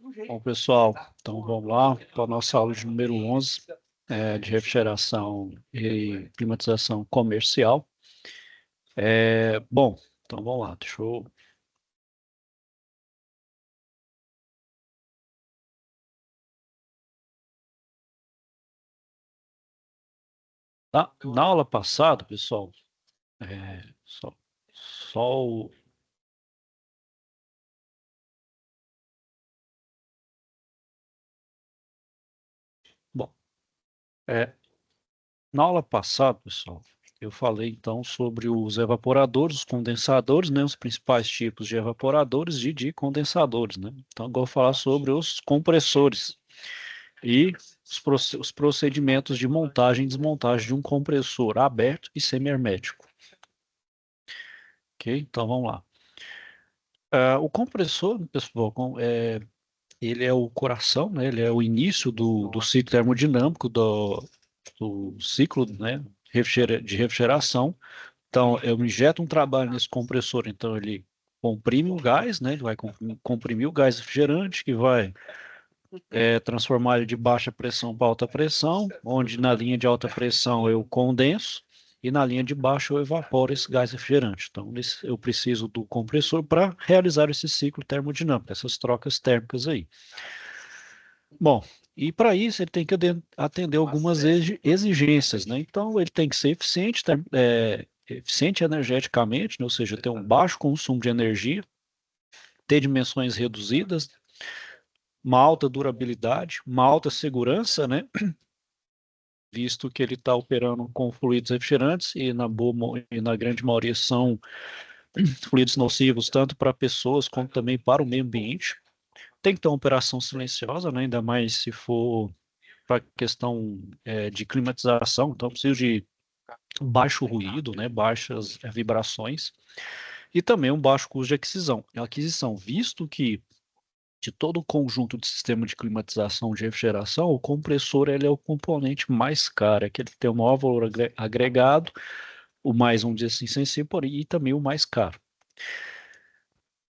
Bom, pessoal, então vamos lá para a nossa aula de número 11, de refrigeração e climatização comercial. Bom, então vamos lá, deixa eu... Na aula passada, pessoal, só o... Bom, é, na aula passada, pessoal, eu falei então sobre os evaporadores, os condensadores, né, os principais tipos de evaporadores e de condensadores, né? Então agora eu vou falar sobre os compressores e os procedimentos de montagem e desmontagem de um compressor aberto e semihermético. Ok? Então vamos lá. O compressor, pessoal, ele é o coração, né? Ele é o início do ciclo termodinâmico do ciclo, né? De refrigeração. Então, eu injeto um trabalho nesse compressor, então ele comprime o gás, né? Ele vai comprimir o gás refrigerante, que vai transformar ele de baixa pressão para alta pressão, onde na linha de alta pressão eu condenso e na linha de baixo eu evaporo esse gás refrigerante. Então, eu preciso do compressor para realizar esse ciclo termodinâmico, essas trocas térmicas aí. Bom, e para isso ele tem que atender algumas exigências, né? Então, ele tem que ser eficiente, eficiente energeticamente, né? Ou seja, ter um baixo consumo de energia, ter dimensões reduzidas, uma alta durabilidade, uma alta segurança, né? Visto que ele está operando com fluidos refrigerantes e na grande maioria são fluidos nocivos tanto para pessoas como também para o meio ambiente. Tem que ter uma operação silenciosa, né? Ainda mais se for para questão de climatização, então preciso de baixo ruído, né? Baixas vibrações e também um baixo custo de aquisição, visto que de todo o conjunto de sistema de climatização de refrigeração, o compressor ele é o componente mais caro, é que ele tem o maior valor agregado, o mais, vamos dizer assim, sensível, e também o mais caro.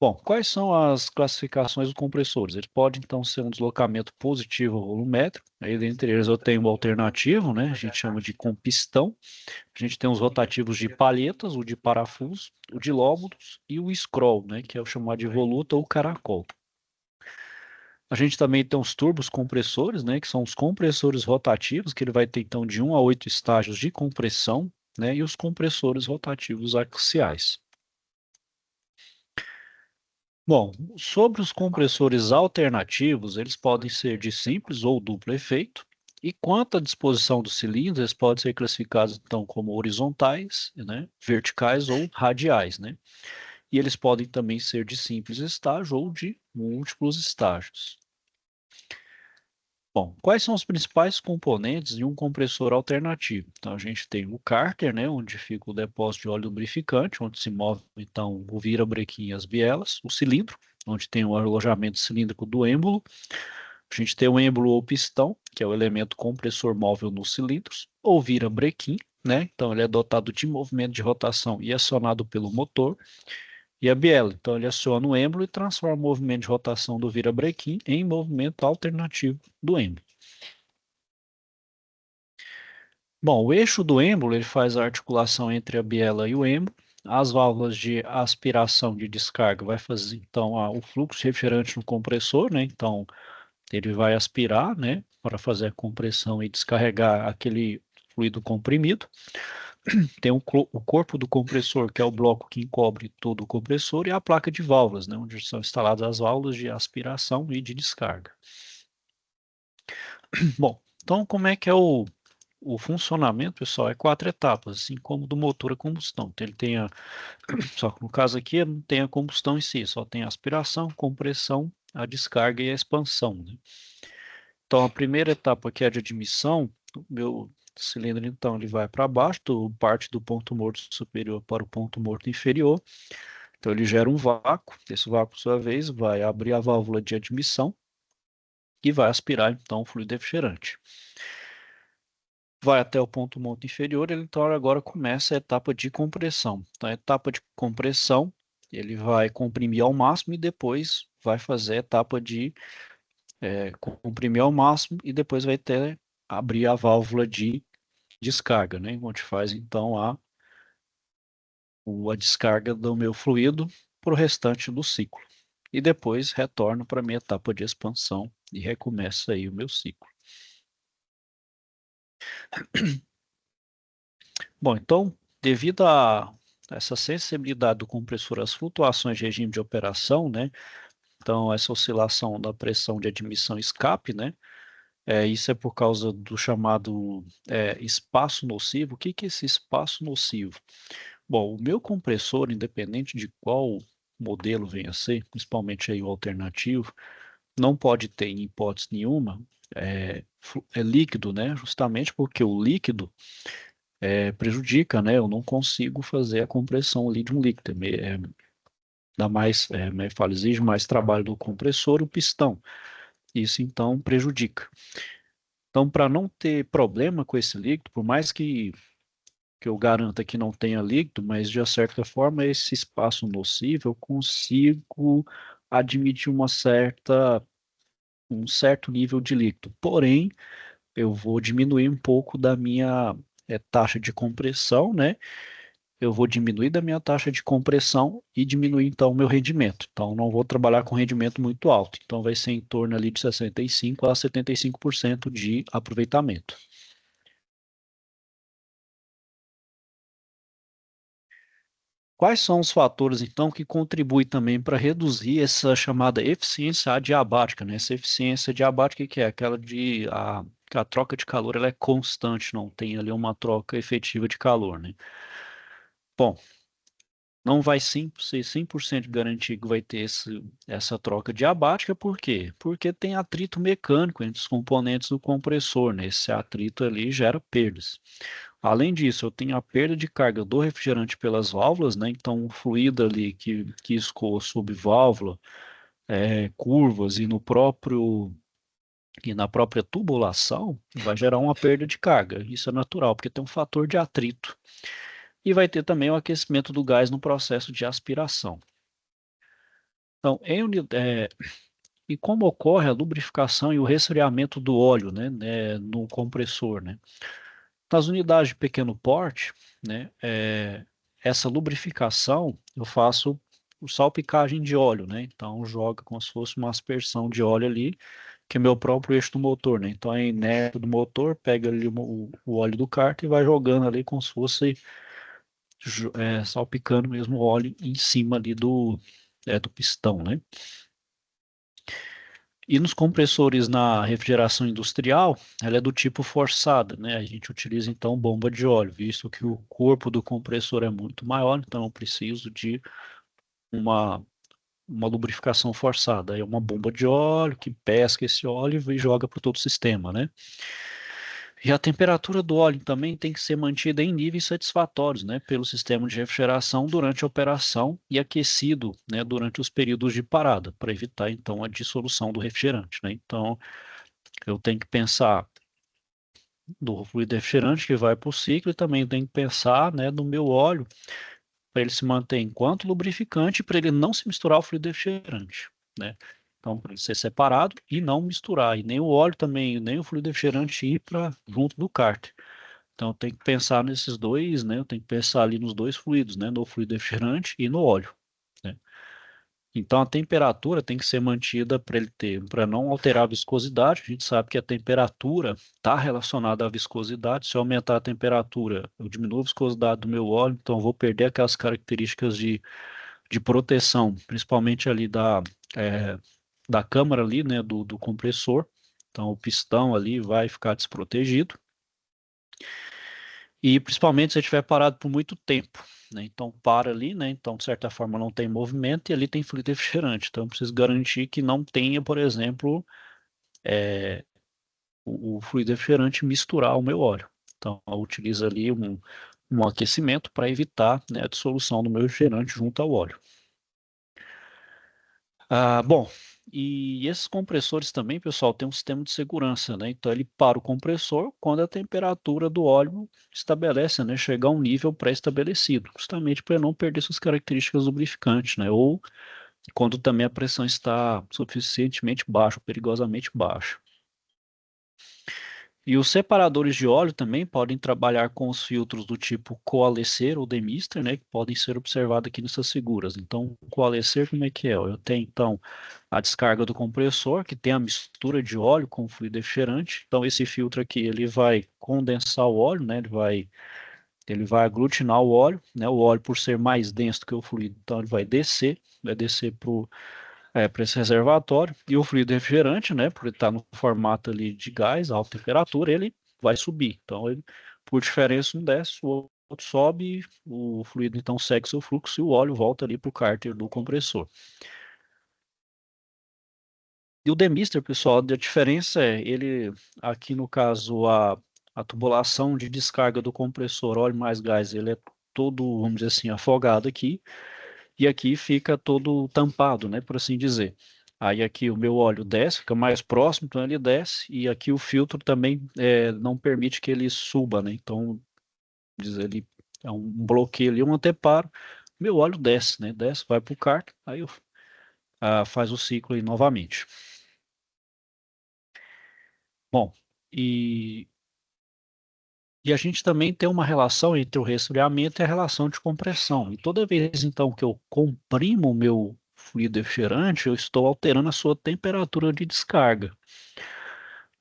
Bom, quais são as classificações dos compressores? Ele pode, então, ser um deslocamento positivo ou volumétrico, aí dentre eles eu tenho o alternativo, né, a gente chama de com pistão, a gente tem os rotativos de palhetas, o de parafuso, o de lóbulos e o scroll, né, que é o chamado de voluta ou caracol. A gente também tem os turbos compressores, né, que são os compressores rotativos, que ele vai ter então de 1 a 8 estágios de compressão, né, e os compressores rotativos axiais. Bom, sobre os compressores alternativos, eles podem ser de simples ou duplo efeito, e quanto à disposição dos cilindros, eles podem ser classificados então como horizontais, né, verticais ou radiais, né? E eles podem também ser de simples estágio ou de múltiplos estágios. Bom, quais são os principais componentes de um compressor alternativo? Então, a gente tem o cárter, né, onde fica o depósito de óleo lubrificante, onde se move, então, o virabrequim e as bielas, o cilindro, onde tem o alojamento cilíndrico do êmbolo, a gente tem o êmbolo ou pistão, que é o elemento compressor móvel nos cilindros, ou virabrequim, né, então ele é dotado de movimento de rotação e acionado pelo motor, e a biela, então ele aciona o êmbolo e transforma o movimento de rotação do virabrequim em movimento alternativo do êmbolo. Bom, o eixo do êmbolo ele faz a articulação entre a biela e o êmbolo. As válvulas de aspiração de descarga vai fazer então o fluxo refrigerante no compressor, né? Então ele vai aspirar, né, para fazer a compressão e descarregar aquele fluido comprimido. Tem o corpo do compressor, que é o bloco que encobre todo o compressor, e a placa de válvulas, né, onde são instaladas as válvulas de aspiração e de descarga. Bom, então como é que é o funcionamento, pessoal, é 4 etapas, assim como do motor a combustão. Então, ele tem só que no caso aqui não tem a combustão em si, só tem a aspiração, compressão, a descarga e a expansão, né? Então, a primeira etapa, que é a de admissão, o meu cilindro, então, ele vai para baixo, parte do ponto morto superior para o ponto morto inferior. Então, ele gera um vácuo. Esse vácuo, por sua vez, vai abrir a válvula de admissão e vai aspirar, então, o fluido refrigerante. Vai até o ponto morto inferior, ele então agora começa a etapa de compressão. Então, a etapa de compressão, ele vai comprimir ao máximo e depois vai fazer a etapa de comprimir ao máximo e depois vai ter abrir a válvula de descarga, né? Onde faz então a descarga do meu fluido para o restante do ciclo. E depois retorno para a minha etapa de expansão e recomeça aí o meu ciclo. Bom, então, devido a essa sensibilidade do compressor às flutuações de regime de operação, né? Então, essa oscilação da pressão de admissão e escape, né? Isso é por causa do chamado espaço nocivo. O que que é esse espaço nocivo? Bom, o meu compressor, independente de qual modelo venha a ser, principalmente aí o alternativo, não pode ter, em hipótese nenhuma, líquido, né? Justamente porque o líquido prejudica, né? Eu não consigo fazer a compressão ali de um líquido. Dá mais, me fala, exige mais trabalho do compressor, o pistão. Isso então prejudica. Então, para não ter problema com esse líquido, por mais que eu garanta que não tenha líquido, mas de certa forma esse espaço nocivo eu consigo admitir um certo nível de líquido. Porém, eu vou diminuir um pouco da minha taxa de compressão, né? Eu vou diminuir da minha taxa de compressão e diminuir então o meu rendimento. Então, não vou trabalhar com rendimento muito alto. Então, vai ser em torno ali de 65 a 75% de aproveitamento. Quais são os fatores, então, que contribuem também para reduzir essa chamada eficiência adiabática, né? Essa eficiência adiabática que é aquela que a troca de calor ela é constante, não tem ali uma troca efetiva de calor, né? Bom, não vai ser 100% garantir que vai ter essa troca diabática, por quê? Porque tem atrito mecânico entre os componentes do compressor, né? Esse atrito ali gera perdas. Além disso, eu tenho a perda de carga do refrigerante pelas válvulas, né? Então, o fluido ali que escoa sob válvula, curvas e na própria tubulação, vai gerar uma perda de carga. Isso é natural, porque tem um fator de atrito. E vai ter também o aquecimento do gás no processo de aspiração. Então, e como ocorre a lubrificação e o resfriamento do óleo, né, no compressor, né? Nas unidades de pequeno porte, né, essa lubrificação eu faço salpicagem de óleo, né? Então joga como se fosse uma aspersão de óleo ali, que é meu próprio eixo do motor, né? Então a inércia do motor pega ali o óleo do kart e vai jogando ali como se fosse salpicando mesmo o óleo em cima ali do pistão, né? E nos compressores na refrigeração industrial, ela é do tipo forçada, né? A gente utiliza então bomba de óleo, visto que o corpo do compressor é muito maior, então eu preciso de uma, uma lubrificação forçada. É uma bomba de óleo que pesca esse óleo e joga para todo o sistema, né? E a temperatura do óleo também tem que ser mantida em níveis satisfatórios, né, pelo sistema de refrigeração durante a operação e aquecido, né, durante os períodos de parada, para evitar então a dissolução do refrigerante, né? Então, eu tenho que pensar do fluido refrigerante que vai para o ciclo e também tenho que pensar, né, no meu óleo para ele se manter enquanto lubrificante, para ele não se misturar ao fluido refrigerante, né? Então, para ele ser separado e não misturar, e nem o óleo também, nem o fluido refrigerante ir para junto do cárter. Então, eu tenho que pensar nesses dois, né? Eu tenho que pensar ali nos dois fluidos, né? No fluido refrigerante e no óleo, né? Então, a temperatura tem que ser mantida para ele ter, para não alterar a viscosidade. A gente sabe que a temperatura está relacionada à viscosidade. Se eu aumentar a temperatura, eu diminuo a viscosidade do meu óleo, então eu vou perder aquelas características de proteção, principalmente ali da câmara ali, né? Do compressor. Então, o pistão ali vai ficar desprotegido. E principalmente se estiver parado por muito tempo, né? Então para ali, né? Então, de certa forma, não tem movimento e ali tem fluido refrigerante. Então, eu preciso garantir que não tenha, por exemplo, o fluido refrigerante misturar o meu óleo. Então, eu utilizo ali um aquecimento para evitar, né, a dissolução do meu refrigerante junto ao óleo. Bom, e esses compressores também, pessoal, tem um sistema de segurança, né? Então ele para o compressor quando a temperatura do óleo estabelece, né? Chegar a um nível pré-estabelecido, justamente para não perder suas características lubrificantes, né? Ou quando também a pressão está suficientemente baixa, perigosamente baixa. E os separadores de óleo também podem trabalhar com os filtros do tipo Coalescer ou Demister, né, que podem ser observados aqui nessas figuras. Então, o Coalescer, como é que é? Eu tenho, então, a descarga do compressor, que tem a mistura de óleo com fluido refrigerante. Então, esse filtro aqui, ele vai condensar o óleo, né, ele vai aglutinar o óleo, né, o óleo, por ser mais denso do que o fluido, então ele vai descer para esse reservatório, e o fluido refrigerante, né, por ele estar no formato ali de gás, alta temperatura, ele vai subir. Então, ele, por diferença, um desce, o outro sobe, o fluido então segue seu fluxo e o óleo volta ali para o cárter do compressor. E o demister, pessoal, a diferença é, ele, aqui no caso, a tubulação de descarga do compressor óleo mais gás, ele é todo, vamos dizer assim, afogado aqui, e aqui fica todo tampado, né, por assim dizer. Aí aqui o meu óleo desce, fica mais próximo, então ele desce, e aqui o filtro também não permite que ele suba, né, então diz ele é um bloqueio ali, um anteparo, meu óleo desce, né, desce, vai para o cárter, aí faz o ciclo aí novamente. Bom, e, e a gente também tem uma relação entre o resfriamento e a relação de compressão. E toda vez, então, que eu comprimo o meu fluido refrigerante, eu estou alterando a sua temperatura de descarga,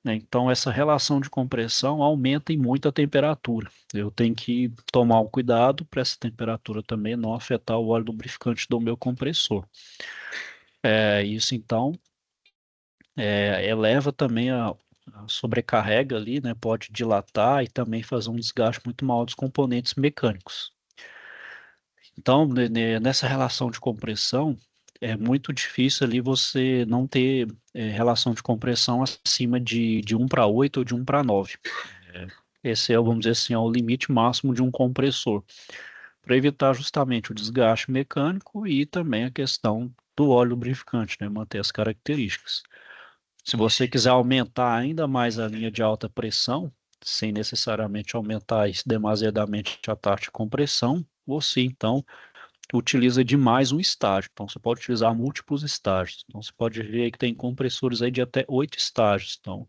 né? Então, essa relação de compressão aumenta em muito a temperatura. Eu tenho que tomar um cuidado para essa temperatura também não afetar o óleo lubrificante do meu compressor. Isso, então, eleva também a sobrecarrega ali, né? Pode dilatar e também fazer um desgaste muito maior dos componentes mecânicos. Então, nessa relação de compressão, é muito difícil ali você não ter relação de compressão acima de 1 para 8 ou de 1 para 9. É, Esse é, vamos dizer assim, é o limite máximo de um compressor, para evitar justamente o desgaste mecânico e também a questão do óleo lubrificante, né? Manter as características. Se você quiser aumentar ainda mais a linha de alta pressão, sem necessariamente aumentar demasiadamente a taxa de compressão, você então utiliza demais um estágio. Então você pode utilizar múltiplos estágios. Então você pode ver que tem compressores aí de até 8 estágios. Então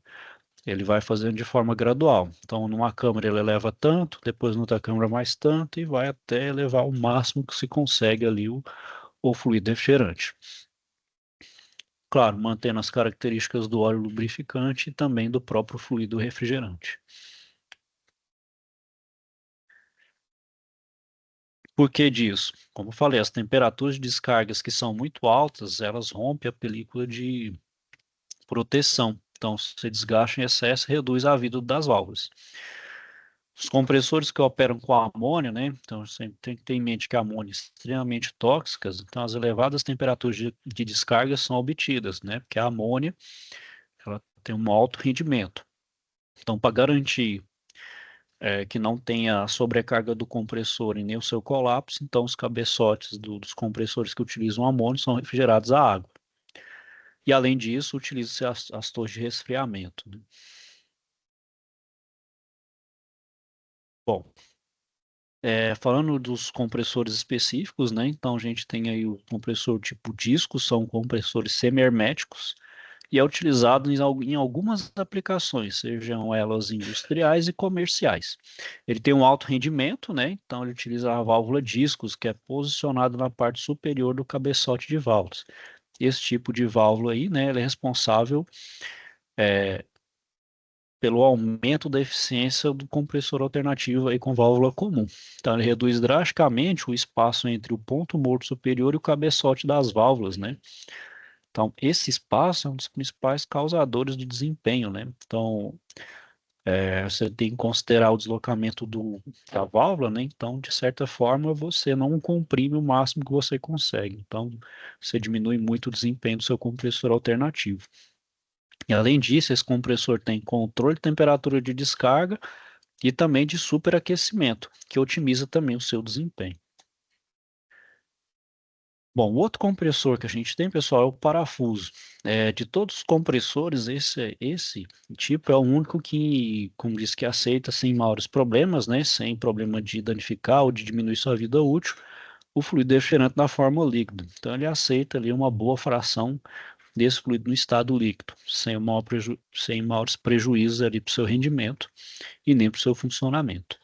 ele vai fazendo de forma gradual. Então numa câmara ele eleva tanto, depois noutra câmara mais tanto e vai até elevar o máximo que se consegue ali o fluido refrigerante. Claro, mantendo as características do óleo lubrificante e também do próprio fluido refrigerante. Por que disso? Como eu falei, as temperaturas de descargas que são muito altas, elas rompem a película de proteção. Então, se desgasta em excesso, reduz a vida das válvulas. Os compressores que operam com a amônia, né? Então, sempre tem que ter em mente que a amônia é extremamente tóxica, então as elevadas temperaturas de descarga são obtidas, né? Porque a amônia, ela tem um alto rendimento. Então, para garantir que não tenha a sobrecarga do compressor e nem o seu colapso, então os cabeçotes dos compressores que utilizam amônio são refrigerados a água. E além disso, utiliza-se as torres de resfriamento, né? Bom, falando dos compressores específicos, né? Então a gente tem aí o compressor tipo disco, são compressores semi-herméticos e é utilizado em algumas aplicações, sejam elas industriais e comerciais. Ele tem um alto rendimento, né? Então ele utiliza a válvula discos, que é posicionada na parte superior do cabeçote de válvulas. Esse tipo de válvula aí, né? Ele é responsável pelo aumento da eficiência do compressor alternativo aí com válvula comum. Então, ele reduz drasticamente o espaço entre o ponto morto superior e o cabeçote das válvulas, né? Então, esse espaço é um dos principais causadores de desempenho, né? Então, você tem que considerar o deslocamento da válvula, né? Então, de certa forma, você não comprime o máximo que você consegue. Então, você diminui muito o desempenho do seu compressor alternativo. E além disso, esse compressor tem controle de temperatura de descarga e também de superaquecimento, que otimiza também o seu desempenho. Bom, o outro compressor que a gente tem, pessoal, é o parafuso. De todos os compressores, esse tipo é o único que, como diz, que aceita sem maiores problemas, né? Sem problema de danificar ou de diminuir sua vida útil, o fluido refrigerante na forma líquida. Então, ele aceita ali uma boa fração desse fluido no estado líquido, sem maiores prejuízos ali para o seu rendimento e nem para o seu funcionamento.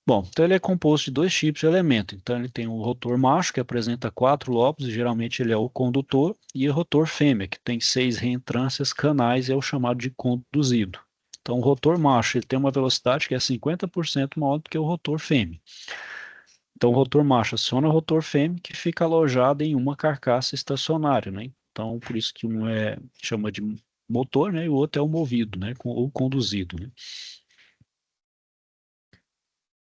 Bom, então ele é composto de dois tipos de elemento. Então ele tem o rotor macho, que apresenta 4 lobos, e geralmente ele é o condutor, e o rotor fêmea, que tem 6 reentrâncias canais, e é o chamado de conduzido. Então o rotor macho ele tem uma velocidade que é 50% maior do que o rotor fêmea. Então o rotor macho aciona o rotor fêmea, que fica alojado em uma carcaça estacionária, né? Então por isso que um chama de motor, né? E o outro é o movido, né? Ou conduzido, né?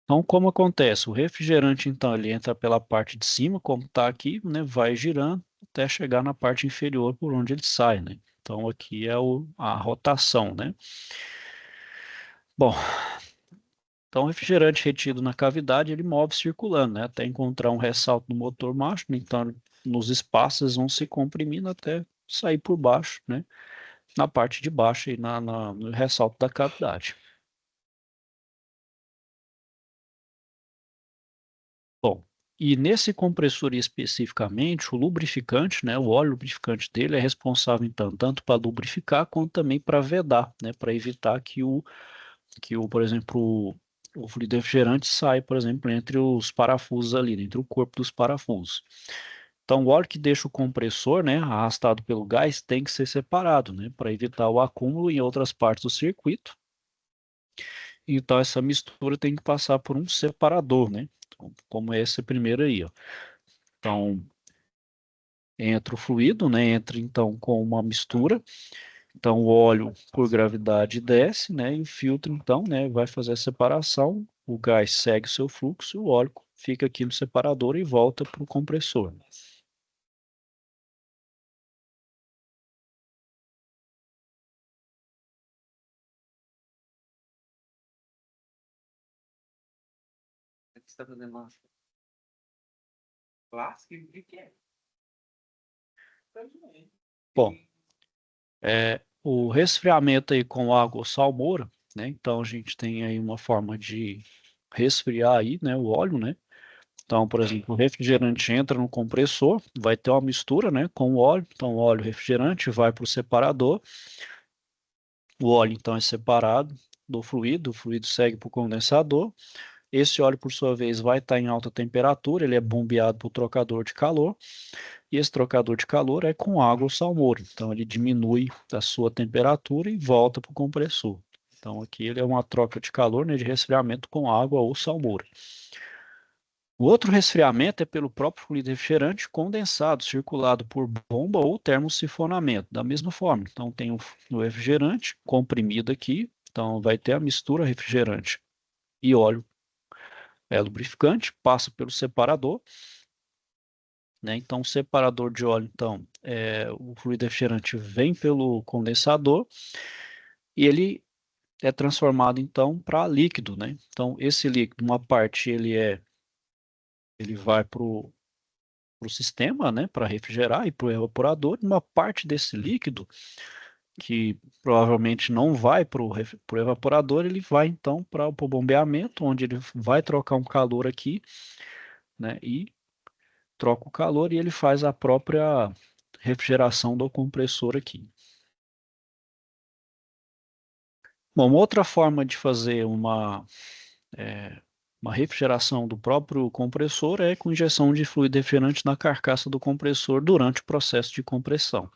Então, como acontece? O refrigerante, então, ele entra pela parte de cima, como está aqui, né? Vai girando até chegar na parte inferior por onde ele sai, né? Então, aqui é a rotação, né? Bom, então o refrigerante retido na cavidade, ele move circulando, né? Até encontrar um ressalto no motor macho, né? Então, nos espaços vão se comprimindo até sair por baixo, né? Na parte de baixo e no ressalto da cavidade. Bom, e nesse compressor especificamente, o lubrificante, né, o óleo lubrificante dele é responsável, então, tanto para lubrificar quanto também para vedar, né, para evitar por exemplo, o fluido refrigerante saia, por exemplo, entre os parafusos ali, entre o corpo dos parafusos. Então, o óleo que deixa o compressor, né, arrastado pelo gás, tem que ser separado, né, para evitar o acúmulo em outras partes do circuito. Então, essa mistura tem que passar por um separador, né, então, como esse primeiro aí, ó. Então, entra o fluido, né? Entra então com uma mistura. Então, o óleo por gravidade desce, né? E o filtro, então, né? Vai fazer a separação. O gás segue o seu fluxo, o óleo fica aqui no separador e volta para o compressor. Você está fazendo uma clássica de quê? Bom, o resfriamento aí com água ou salmoura, né? Então, a gente tem aí uma forma de resfriar aí, né? O óleo, né? Então, por exemplo, o refrigerante entra no compressor, vai ter uma mistura, né, com o óleo. Então, o óleo refrigerante vai para o separador. O óleo, então, é separado do fluido, o fluido segue para o condensador. Esse óleo, por sua vez, vai estar em alta temperatura, ele é bombeado para o trocador de calor. E esse trocador de calor é com água ou salmoura. Então, ele diminui a sua temperatura e volta para o compressor. Então, aqui ele é uma troca de calor, né, de resfriamento com água ou salmoura. O outro resfriamento é pelo próprio fluido refrigerante condensado, circulado por bomba ou termosifonamento, da mesma forma. Então, tem o refrigerante comprimido aqui, então vai ter a mistura refrigerante e óleo lubrificante, passa pelo separador, né? Então, o separador de óleo, então, o fluido refrigerante vem pelo condensador e ele é transformado, então, para líquido, né? Então, esse líquido, uma parte ele vai para o sistema, né, para refrigerar e para o evaporador, uma parte desse líquido, que provavelmente não vai para o evaporador, ele vai então para o bombeamento, onde ele vai trocar um calor aqui, né, e troca o calor e ele faz a própria refrigeração do compressor aqui. Bom, uma outra forma de fazer uma refrigeração do próprio compressor é com injeção de fluido refrigerante na carcaça do compressor durante o processo de compressão,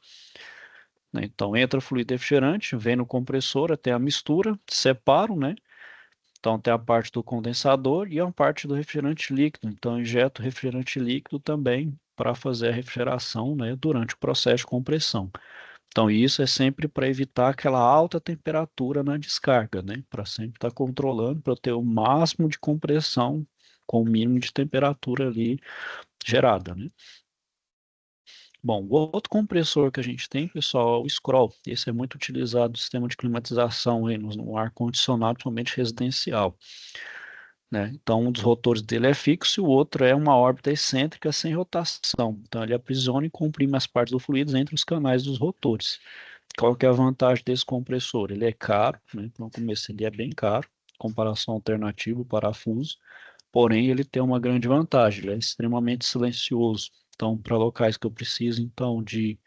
né? Então entra fluido refrigerante, vem no compressor até a mistura, separam, né? Então tem a parte do condensador e a parte do refrigerante líquido. Então injeto refrigerante líquido também para fazer a refrigeração, né, durante o processo de compressão. Então isso é sempre para evitar aquela alta temperatura na descarga, né? Para sempre estar controlando, para ter o máximo de compressão com o mínimo de temperatura ali gerada, né? Bom, o outro compressor que a gente tem, pessoal, é o scroll. Esse é muito utilizado no sistema de climatização aí, no ar-condicionado, principalmente residencial, né? Então, um dos rotores dele é fixo e o outro é uma órbita excêntrica sem rotação. Então, ele aprisiona e comprime as partes do fluido entre os canais dos rotores. Qual que é a vantagem desse compressor? Ele é caro, né? No começo ele é bem caro, comparação alternativa, o parafuso. Porém, ele tem uma grande vantagem, ele é extremamente silencioso. Então, para locais que eu preciso, então, de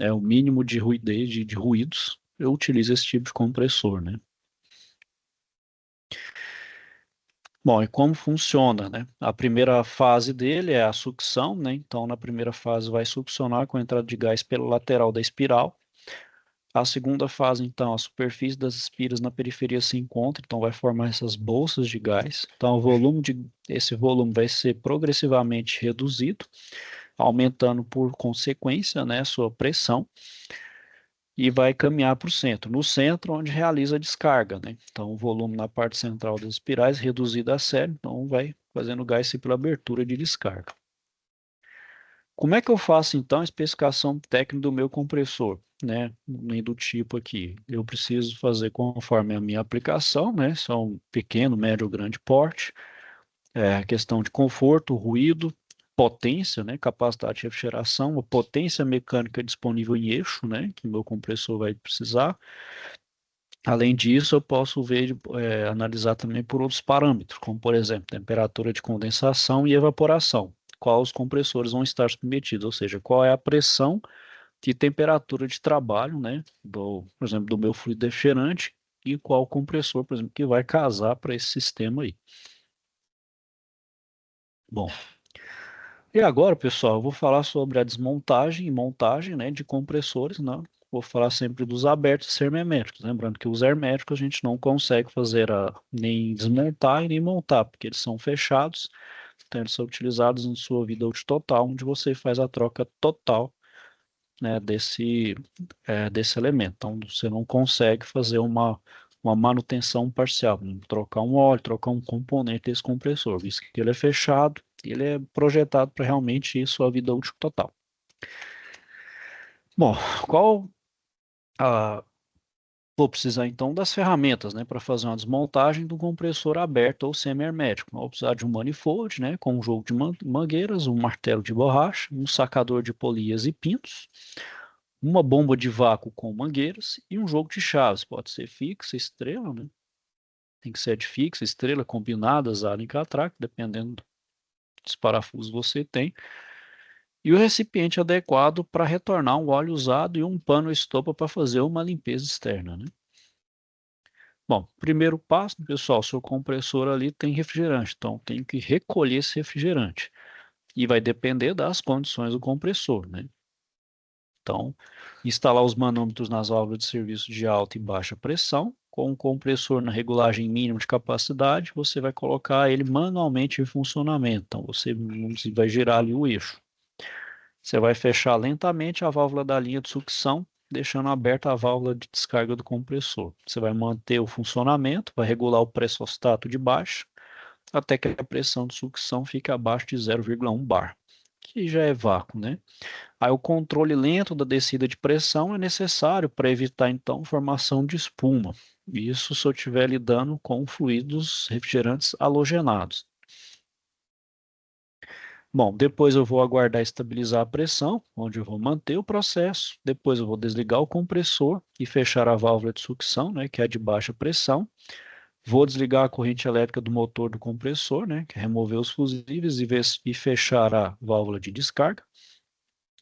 o mínimo de ruidez, de ruídos, eu utilizo esse tipo de compressor, né? Bom, e como funciona, né? A primeira fase dele é a sucção, né? Então, na primeira fase vai succionar com a entrada de gás pela lateral da espiral. A segunda fase, então, a superfície das espiras na periferia se encontra, então vai formar essas bolsas de gás. Então, esse volume vai ser progressivamente reduzido, aumentando por consequência, né, sua pressão, e vai caminhar para o centro. No centro, onde realiza a descarga, né? Então, o volume na parte central das espirais reduzido a zero, então vai fazendo gás pela abertura de descarga. Como é que eu faço então a especificação técnica do meu compressor, né? Nem do tipo aqui. Eu preciso fazer conforme a minha aplicação, né? São pequeno, médio ou grande porte. Questão de conforto, ruído, potência, né? Capacidade de refrigeração, a potência mecânica disponível em eixo, né? Que o meu compressor vai precisar. Além disso, eu posso analisar também por outros parâmetros, como por exemplo, temperatura de condensação e evaporação. Qual os compressores vão estar submetidos, ou seja, qual é a pressão e temperatura de trabalho, né, por exemplo, do meu fluido refrigerante e qual compressor, por exemplo, que vai casar para esse sistema aí. Bom, e agora, pessoal, eu vou falar sobre a desmontagem e montagem, né, de compressores, né? Vou falar sempre dos abertos e semiherméticos. Lembrando que os herméticos a gente não consegue fazer nem desmontar e nem montar, porque eles são fechados, então eles são utilizados em sua vida útil total, onde você faz a troca total, né, desse elemento. Então, você não consegue fazer uma manutenção parcial, trocar um óleo, trocar um componente desse compressor, visto que ele é fechado, ele é projetado para realmente ir sua vida útil total. Bom, qual a vou precisar então das ferramentas, né, para fazer uma desmontagem do compressor aberto ou semi-hermético. Vou precisar de um manifold, né, com um jogo de mangueiras, um martelo de borracha, um sacador de polias e pintos, uma bomba de vácuo com mangueiras e um jogo de chaves. Pode ser fixa, estrela, né? Tem que ser de fixa, estrela, combinadas, alho e catraca, dependendo dos parafusos que você tem. E o recipiente adequado para retornar um óleo usado e um pano estopa para fazer uma limpeza externa, né? Bom, primeiro passo, pessoal, seu compressor ali tem refrigerante, então tem que recolher esse refrigerante. E vai depender das condições do compressor, né? Então, instalar os manômetros nas válvulas de serviço de alta e baixa pressão. Com o compressor na regulagem mínima de capacidade, você vai colocar ele manualmente em funcionamento. Então, você vai girar ali o eixo. Você vai fechar lentamente a válvula da linha de sucção, deixando aberta a válvula de descarga do compressor. Você vai manter o funcionamento, vai regular o pressostato de baixo, até que a pressão de sucção fique abaixo de 0,1 bar, que já é vácuo, né? Aí o controle lento da descida de pressão é necessário para evitar então formação de espuma. Isso se eu estiver lidando com fluidos refrigerantes halogenados. Bom, depois eu vou aguardar estabilizar a pressão, onde eu vou manter o processo. Depois eu vou desligar o compressor e fechar a válvula de sucção, né, que é de baixa pressão. Vou desligar a corrente elétrica do motor do compressor, né, que é remover os fusíveis e fechar a válvula de descarga.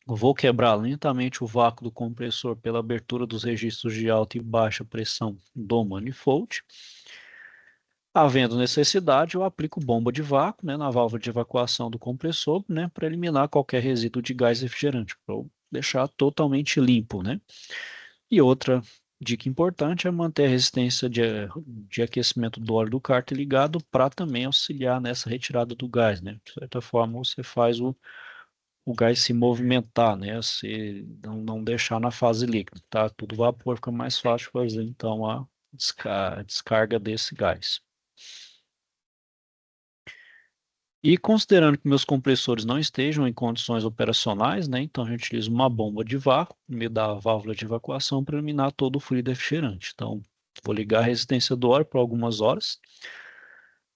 Vou quebrar lentamente o vácuo do compressor pela abertura dos registros de alta e baixa pressão do manifold. Havendo necessidade, eu aplico bomba de vácuo, né, na válvula de evacuação do compressor, né, para eliminar qualquer resíduo de gás refrigerante, para deixar totalmente limpo, né. E outra dica importante é manter a resistência de aquecimento do óleo do cárter ligado para também auxiliar nessa retirada do gás, né. De certa forma, você faz o gás se movimentar, né, se não deixar na fase líquida, tá? Tudo vapor, fica mais fácil fazer, então, a descarga desse gás. E considerando que meus compressores não estejam em condições operacionais, né, então a gente utiliza uma bomba de vácuo no meio da válvula de evacuação para eliminar todo o fluido refrigerante. Então, vou ligar a resistência do óleo por algumas horas,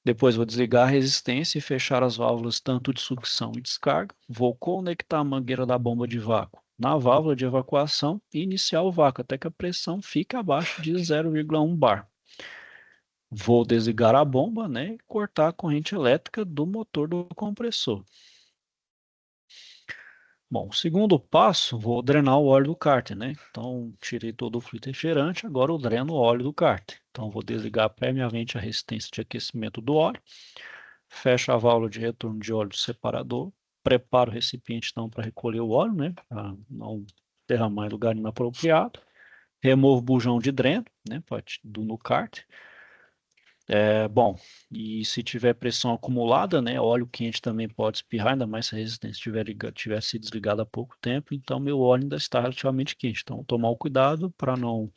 depois vou desligar a resistência e fechar as válvulas tanto de sucção e descarga. Vou conectar a mangueira da bomba de vácuo na válvula de evacuação e iniciar o vácuo até que a pressão fique abaixo de 0,1 bar. Vou desligar a bomba, né, e cortar a corrente elétrica do motor do compressor. Bom, segundo passo, vou drenar o óleo do cárter, né? Então, tirei todo o fluido refrigerante, agora eu dreno o óleo do cárter. Então, vou desligar previamente a resistência de aquecimento do óleo, fecho a válvula de retorno de óleo do separador, preparo o recipiente, então, para recolher o óleo, né? Para não derramar em lugar inapropriado. Removo o bujão de dreno, né? No cárter. Bom, e se tiver pressão acumulada, né, óleo quente também pode espirrar, ainda mais se a resistência tiver sido desligada há pouco tempo, então meu óleo ainda está relativamente quente. Então, tomar o cuidado para não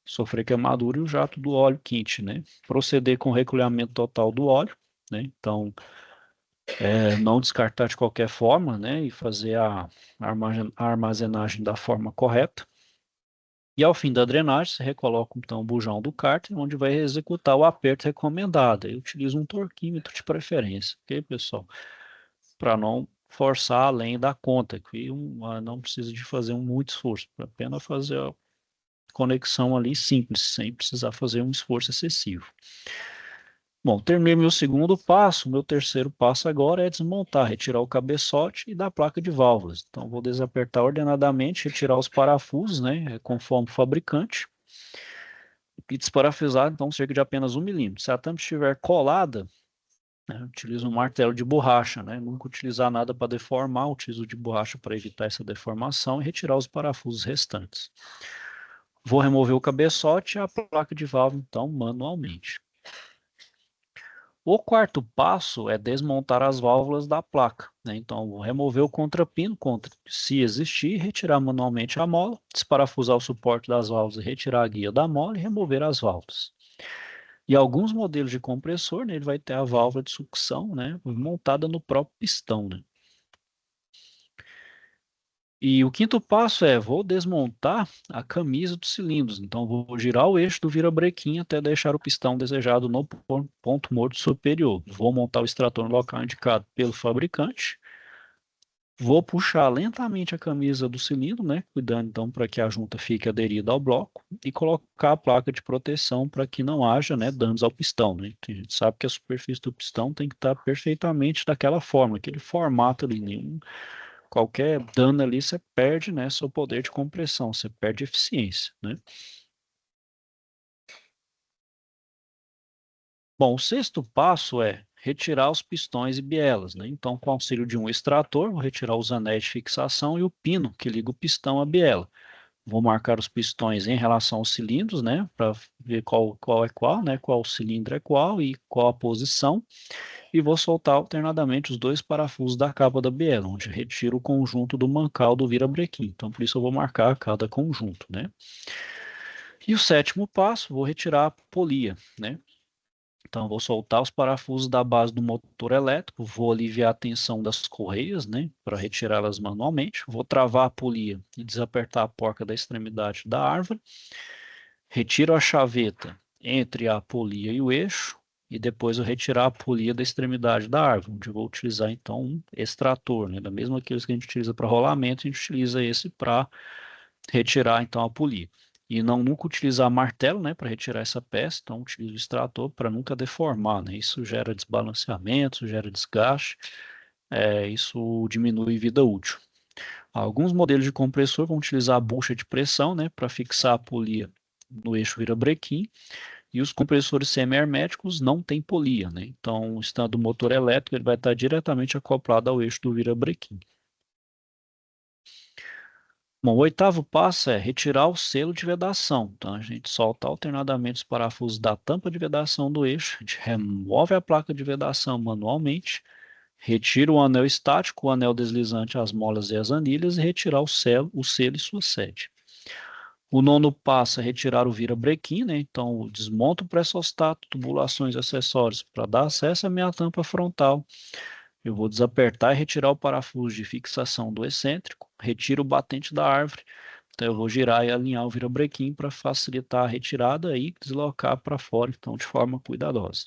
sofrer queimadura e o jato do óleo quente, né? Proceder com o recolhimento total do óleo, né? Então, não descartar de qualquer forma, né, e fazer a armazenagem da forma correta. E ao fim da drenagem, você recoloca então o bujão do cárter, onde vai executar o aperto recomendado. Eu utilizo um torquímetro de preferência, ok, pessoal? Para não forçar além da conta, que não precisa de fazer muito esforço, apenas fazer a conexão ali simples, sem precisar fazer um esforço excessivo. Bom, terminei meu segundo passo. Meu terceiro passo agora é desmontar, retirar o cabeçote e da placa de válvulas. Então, vou desapertar ordenadamente, retirar os parafusos, né, conforme o fabricante, e desparafusar, então, cerca de apenas 1 milímetro. Se a tampa estiver colada, né, utilizo um martelo de borracha, né, nunca utilizar nada para deformar, utilizo de borracha para evitar essa deformação e retirar os parafusos restantes. Vou remover o cabeçote e a placa de válvula, então, manualmente. O quarto passo é desmontar as válvulas da placa, né? Então, vou remover o contrapino, se existir, retirar manualmente a mola, desparafusar o suporte das válvulas e retirar a guia da mola e remover as válvulas. E alguns modelos de compressor, né, ele vai ter a válvula de sucção, né, montada no próprio pistão, né? E o quinto passo vou desmontar a camisa dos cilindros. Então, vou girar o eixo do virabrequim até deixar o pistão desejado no ponto morto superior. Vou montar o extrator no local indicado pelo fabricante. Vou puxar lentamente a camisa do cilindro, né, cuidando então para que a junta fique aderida ao bloco e colocar a placa de proteção para que não haja, né, danos ao pistão, né? A gente sabe que a superfície do pistão tem que estar perfeitamente daquela forma, aquele formato ali, nenhum qualquer dano ali você perde, né, seu poder de compressão, você perde eficiência, né? Bom, o sexto passo é retirar os pistões e bielas, né? Então, com o auxílio de um extrator, vou retirar os anéis de fixação e o pino que liga o pistão à biela. Vou marcar os pistões em relação aos cilindros, né, para ver qual é qual, né, qual cilindro é qual e qual a posição. E vou soltar alternadamente os dois parafusos da capa da biela, onde retiro o conjunto do mancal do virabrequim. Então, por isso eu vou marcar cada conjunto, né? E o sétimo passo, vou retirar a polia, né? Então, vou soltar os parafusos da base do motor elétrico, vou aliviar a tensão das correias, né, para retirá-las manualmente. Vou travar a polia e desapertar a porca da extremidade da árvore. Retiro a chaveta entre a polia e o eixo e depois eu retirar a polia da extremidade da árvore, onde eu vou utilizar então um extrator, né, da mesma aqueles que a gente utiliza para rolamento, a gente utiliza esse para retirar então a polia. E não nunca utilizar martelo, né, para retirar essa peça, então utilizo o extrator para nunca deformar, né? Isso gera desbalanceamento, gera desgaste, isso diminui vida útil. Alguns modelos de compressor vão utilizar a bucha de pressão, né, para fixar a polia no eixo virabrequim, e os compressores semi-herméticos não têm polia, né? Então, estando o motor elétrico, ele vai estar diretamente acoplado ao eixo do virabrequim. Bom, o oitavo passo é retirar o selo de vedação. Então, a gente solta alternadamente os parafusos da tampa de vedação do eixo, a gente remove a placa de vedação manualmente, retira o anel estático, o anel deslizante, as molas e as anilhas e retirar o selo e sua sede. O nono passo é retirar o virabrequim, né? Então, desmonto o pressostat, tubulações e acessórios para dar acesso à minha tampa frontal. Eu vou desapertar e retirar o parafuso de fixação do excêntrico, retiro o batente da árvore. Então, eu vou girar e alinhar o virabrequim para facilitar a retirada e deslocar para fora, então, de forma cuidadosa.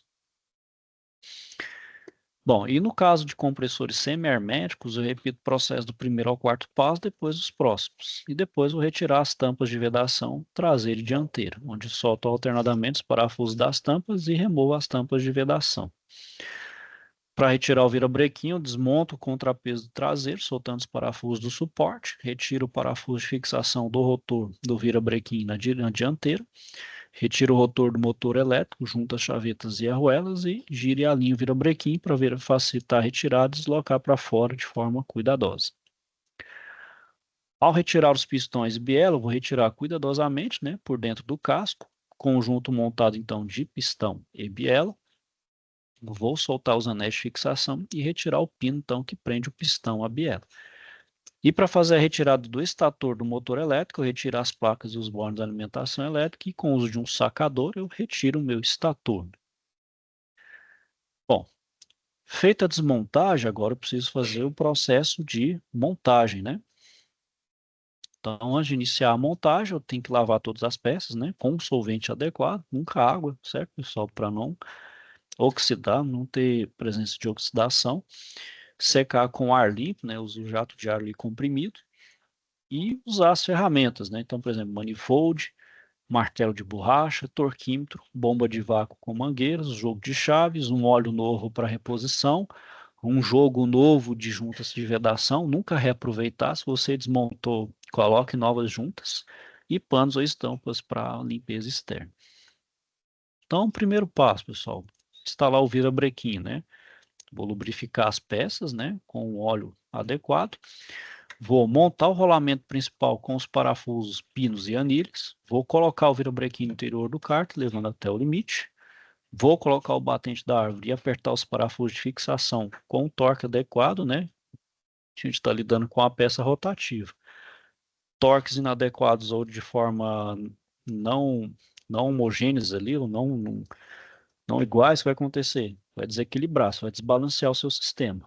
Bom, e no caso de compressores semi-herméticos, eu repito o processo do primeiro ao quarto passo, depois os próximos. E depois vou retirar as tampas de vedação traseira e dianteira, onde solto alternadamente os parafusos das tampas e removo as tampas de vedação. Para retirar o virabrequim, eu desmonto o contrapeso traseiro, soltando os parafusos do suporte, retiro o parafuso de fixação do rotor do virabrequim na dianteira, retiro o rotor do motor elétrico, junto as chavetas e arruelas e gire e alinho o virabrequim para facilitar a retirada e deslocar para fora de forma cuidadosa. Ao retirar os pistões e biela, eu vou retirar cuidadosamente, né, por dentro do casco, conjunto montado então de pistão e biela. Vou soltar os anéis de fixação e retirar o pino então que prende o pistão à biela. E para fazer a retirada do estator do motor elétrico, eu retiro as placas e os bornes de alimentação elétrica e com o uso de um sacador eu retiro o meu estator. Bom, feita a desmontagem, agora eu preciso fazer o processo de montagem, né? Então, antes de iniciar a montagem, eu tenho que lavar todas as peças, né? Com um solvente adequado, nunca água, certo, pessoal? Para não oxidar, não ter presença de oxidação. Secar com ar limpo, né? Uso o jato de ar ali comprimido. E usar as ferramentas, né? Então, por exemplo, manifold, martelo de borracha, torquímetro, bomba de vácuo com mangueiras, jogo de chaves, um óleo novo para reposição, um jogo novo de juntas de vedação, nunca reaproveitar, se você desmontou, coloque novas juntas, e panos ou estampas para limpeza externa. Então, primeiro passo, pessoal, instalar o virabrequim, né? Vou lubrificar as peças, né, com o óleo adequado. Vou montar o rolamento principal com os parafusos, pinos e anilhas. Vou colocar o virabrequim no interior do kart, levando até o limite. Vou colocar o batente da árvore e apertar os parafusos de fixação com o torque adequado, né? A gente está lidando com a peça rotativa. Torques inadequados ou de forma não, não homogêneas ali, ou não iguais, o que vai acontecer? Vai desequilibrar, vai desbalancear o seu sistema.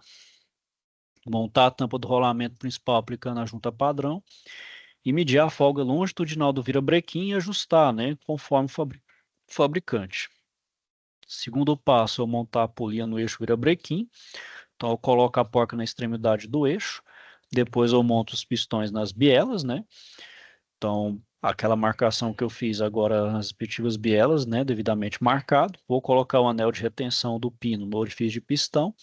Montar a tampa do rolamento principal aplicando a junta padrão e medir a folga longitudinal do virabrequim e ajustar, né, conforme o fabricante. Segundo passo, eu montar a polia no eixo virabrequim. Então, eu coloco a porca na extremidade do eixo. Depois, eu monto os pistões nas bielas, né? Então, aquela marcação que eu fiz agora nas respectivas bielas, né, devidamente marcado. Vou colocar o anel de retenção do pino no orifício de pistão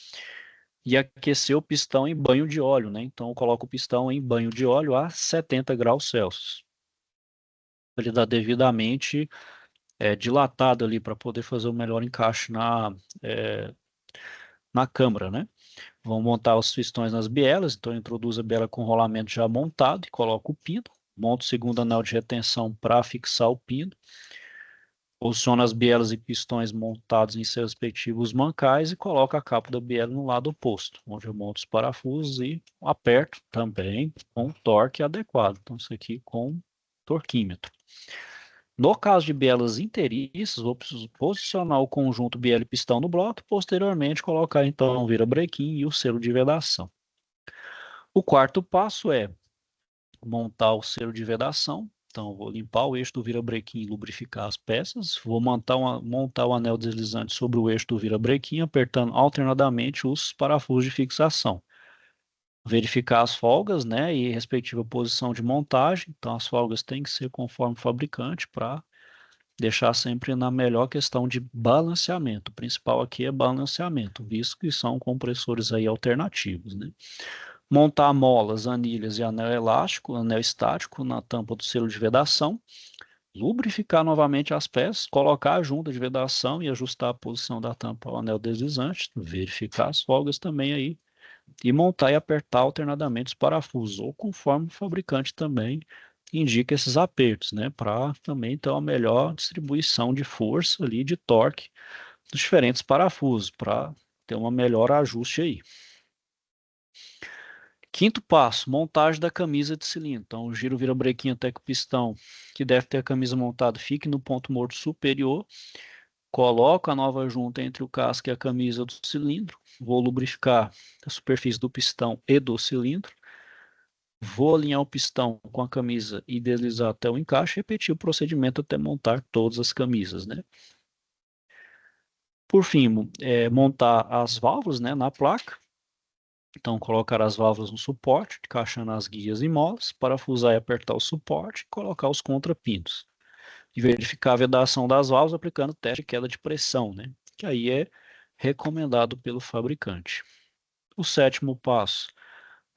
e aquecer o pistão em banho de óleo, né? Então, eu coloco o pistão em banho de óleo a 70 graus Celsius. Ele dá devidamente dilatado ali para poder fazer o melhor encaixe é, na câmara, né? Vamos montar os pistões nas bielas, então eu introduzo a biela com rolamento já montado e coloco o pino. Monto o segundo anel de retenção para fixar o pino. Posiciono as bielas e pistões montados em seus respectivos mancais e coloco a capa da biela no lado oposto, onde eu monto os parafusos e aperto também com o torque adequado. Então, isso aqui com torquímetro. No caso de bielas inteiriças, vou posicionar o conjunto biela e pistão no bloco e posteriormente colocar então o virabrequim e o selo de vedação. O quarto passo é montar o selo de vedação. Então, vou limpar o eixo do virabrequim e lubrificar as peças. Vou montar o anel deslizante sobre o eixo do virabrequim, apertando alternadamente os parafusos de fixação. Verificar as folgas, né, e respectiva posição de montagem. Então, as folgas têm que ser conforme o fabricante para deixar sempre na melhor questão de balanceamento. O principal aqui é balanceamento, visto que são compressores aí alternativos, né? Montar molas, anilhas e anel elástico, anel estático na tampa do selo de vedação. Lubrificar novamente as peças, colocar a junta de vedação e ajustar a posição da tampa ao anel deslizante. Verificar as folgas também aí. E montar e apertar alternadamente os parafusos, ou conforme o fabricante também indica esses apertos, né? Para também ter uma melhor distribuição de força ali, de torque dos diferentes parafusos, para ter uma melhor ajuste aí. Quinto passo, montagem da camisa de cilindro. Então, giro o virabrequim até que o pistão, que deve ter a camisa montada, fique no ponto morto superior. Coloco a nova junta entre o casco e a camisa do cilindro. Vou lubrificar a superfície do pistão e do cilindro. Vou alinhar o pistão com a camisa e deslizar até o encaixe e repetir o procedimento até montar todas as camisas, né? Por fim, montar as válvulas, né, na placa. Então, colocar as válvulas no suporte, encaixando as guias e molas, parafusar e apertar o suporte e colocar os contrapintos. E verificar a vedação das válvulas aplicando teste de queda de pressão, né? Que aí é recomendado pelo fabricante. O sétimo passo,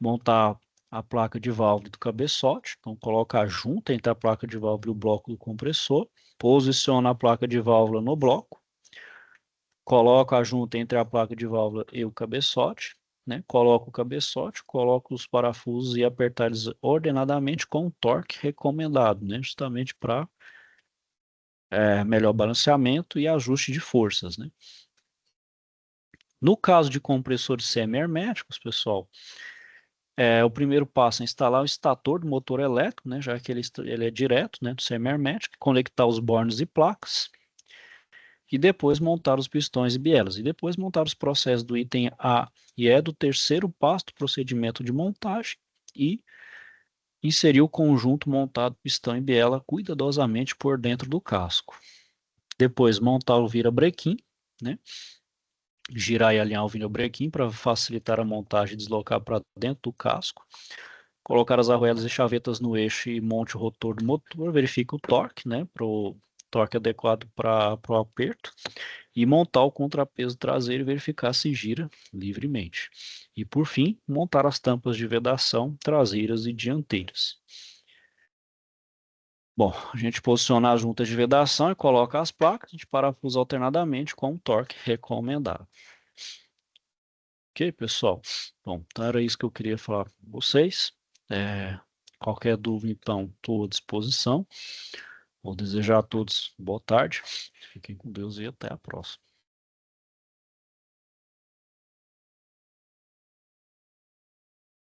montar a placa de válvula do cabeçote. Então, coloca a junta entre a placa de válvula e o bloco do compressor. Posiciona a placa de válvula no bloco. Coloca a junta entre a placa de válvula e o cabeçote. Né? Coloca o cabeçote, coloca os parafusos e apertar eles ordenadamente com o torque recomendado, né? Justamente para melhor balanceamento e ajuste de forças, né? No caso de compressores semi-herméticos, pessoal, o primeiro passo é instalar o estator do motor elétrico, né, já que ele é direto, né, do semi-hermético, conectar os bornes e placas, e depois montar os pistões e bielas, e depois montar os processos do item A e E do terceiro passo do procedimento de montagem, e inserir o conjunto montado pistão e biela cuidadosamente por dentro do casco. Depois montar o virabrequim, né, girar e alinhar o virabrequim para facilitar a montagem e deslocar para dentro do casco. Colocar as arruelas e chavetas no eixo e monte o rotor do motor, verifique o torque, né, para o torque adequado para o aperto, e montar o contrapeso traseiro e verificar se gira livremente. E por fim, montar as tampas de vedação traseiras e dianteiras. Bom, a gente posiciona as juntas de vedação e coloca as placas, a gente parafusa alternadamente com o torque recomendado. Ok, pessoal? Bom, então era isso que eu queria falar com vocês. Qualquer dúvida, então, estou à disposição. Vou desejar a todos boa tarde. Fiquem com Deus e até a próxima.